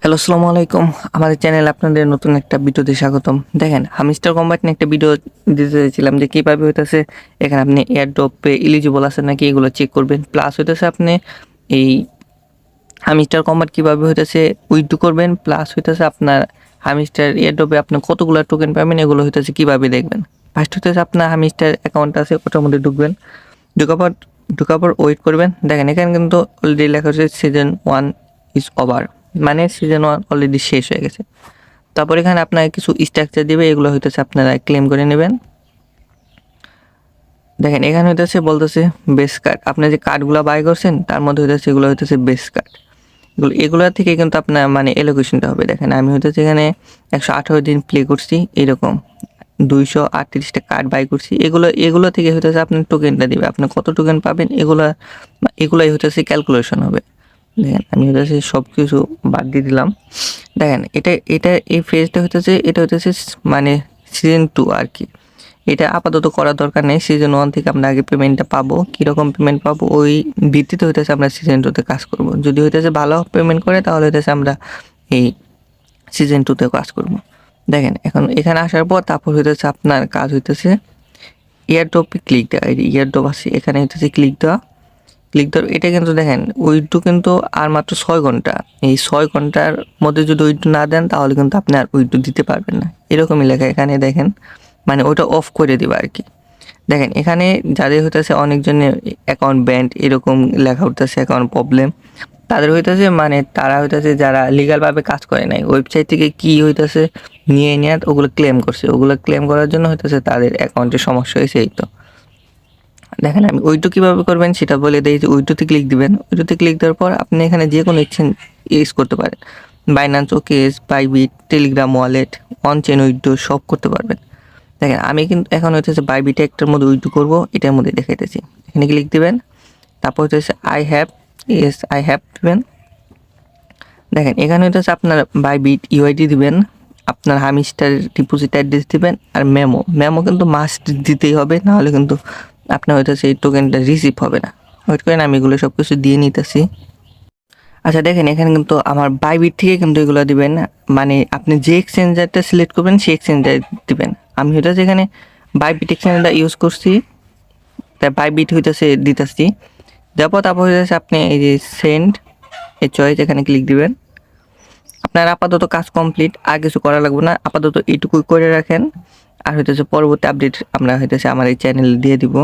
Hello, আসসালামু আলাইকুম। আমাদের চ্যানেলে আপনাদের নতুন একটা ভিডিওতে স্বাগতম। দেখেন, হামিস্টার কম্বাট নিয়ে একটা ভিডিও দিতে চাইছিলাম যে কীভাবে হইতেছে এখানে আপনি এয়ারড্রপে এলিজিবল আছেন নাকি এগুলো চেক করবেন। প্লাস হইতেছে আপনি এই হামিস্টার কম্বাট কীভাবে হইতেছে উইথড্র করবেন, প্লাস হইতেছে আপনার হামিস্টার এয়ারড্রপে আপনি কতগুলো টোকেন পাবেন এগুলো হইতেছে কীভাবে দেখবেন। ফার্স্ট হইতেছে আপনার হামিস্টার অ্যাকাউন্ট আছে ওটার মধ্যে ঢুকবেন। ঢুকার পর ওয়েট করবেন। দেখেন এখানে কিন্তু অলরেডি লেখা হচ্ছে সিজন 1 ইজ ওভার, মানে সিজন 1 অলরেডি শেষ হয়ে গেছে। তারপর এখানে আপনাকে কিছু স্ট্রাকচার দিবে, এগুলো হইতেছে আপনারা ক্লেম করে নেবেন। দেখেন এখানে হইতেছে বলতেছে বেস কার্ড, আপনি যে কার্ডগুলো বাই করছেন তার মধ্যে হইতেছে এগুলো হইতেছে বেস কার্ড। এগুলো থেকে কিন্তু আপনার মানে এলোকেশনটা হবে। দেখেন আমি হইতেছে এখানে 118 দিন প্লে করছি, এরকম 238টা কার্ড বাই করছি। এগুলো থেকে হইতেছে আপনার টোকেনটা দিবে, আপনি কত টোকেন পাবেন এগুলাই হইতেছে ক্যালকুলেশন হবে। দেখেন আমি হইতেছে সব কিছু বাদ দিয়ে দিলাম। দেখেন এটা এই ফেজটা হইতেছে, এটা হইতেছে মানে সিজন 2 আর কি। এটা আপাতত করার দরকার নেই। সিজন 1 থেকে আমরা আগে পেমেন্টটা পাবো, কীরকম পেমেন্ট পাবো ওই ভিত্তিতে হইতেছে আমরা সিজন 2তে কাজ করব। যদি হইতেছে ভালো পেমেন্ট করে তাহলে হইতেছে আমরা এই সিজন 2তে কাজ করব। দেখেন এখন এখানে আসার পর তারপর হইতেছে আপনার কাজ হইতেছে এয়ারড্রপে ক্লিক দেওয়া। এয়ারড্রপ আছে এখানে হইতেছে ক্লিক দেওয়া। এটা কিন্তু দেখেন উইথড্র কিন্তু আর মাত্র 6 ঘন্টা। এই 6 ঘন্টার মধ্যে যদি উইথড্র না দেন তাহলে কিন্তু আপনি আর উইথড্র দিতে পারবেন না, এরকমই লেখা এখানে। দেখেন মানে ওটা অফ করে দেবে আর কি। দেখেন এখানে যাদের হইতেছে অনেকজনের অ্যাকাউন্ট ব্যান্ড এরকম লেখা উঠতেছে অ্যাকাউন্ট প্রবলেম, তাদের হইতেছে মানে তারা হইতেছে যারা লিগালভাবে কাজ করে নাই, ওয়েবসাইট থেকে কি হইতেছে নিয়ে ওগুলো ক্লেম করছে, ওগুলো ক্লেম করার জন্য হইতেছে তাদের অ্যাকাউন্টে সমস্যা হয়েছে। এই তো দেখেন আমি উইথড্র কীভাবে করবেন সেটা বলে দিই। যে উইথড্রতে ক্লিক দিবেন, উইথড্রতে ক্লিক দেওয়ার পর আপনি এখানে যে কোনো ইচ্ছেন ইউজ করতে পারেন। বাইন্যান্স, ওকেস, Bybit, Telegram wallet, on chain withdraw সব করতে পারবেন। দেখেন আমি কিন্তু এখন হইতেছে বাইবিটে একটার মধ্যে উইথড্র করবো, এটার মধ্যে দেখাইতেছি। এখানে ক্লিক দিবেন, তারপর হইতেছে আই হ্যাভ দিবেন। দেখেন এখানে হইতেছে আপনার বাইবিট ইউআইডি দিবেন, আপনার হামিস্টার ডিপোজিট অ্যাড্রেস দিবেন, আর মেমো কিন্তু মাস্ট দিতেই হবে, নাহলে কিন্তু আপনার হইতেছে এই টোকেনটা রিসিভ হবে না। ওয়েট করেন আমি এগুলো সব কিছু দিয়ে নিতেছি। আচ্ছা দেখেন এখানে কিন্তু আমার বাইবিট থেকে কিন্তু এগুলো দিবেন, মানে আপনি যে এক্সচেঞ্জারটা সিলেক্ট করবেন সেই এক্সচেঞ্জার দিবেন। আমি হইতেছে এখানে বাইবিট এক্সচেঞ্জারটা ইউজ করছি, তাই বাইবিট হইতেছে দিতেছি। তারপর হইতেছে আপনি এই যে সেন্ড এ চয়েস এখানে ক্লিক দিবেন। আপনার আপাতত কাজ কমপ্লিট, আর কিছু করা লাগবে না, আপাতত এইটুকুই করে রাখেন। আর হইতেছে পরবর্তী আপডেট আমরা হইতেছে আমার এই চ্যানেলে দিয়ে দিব।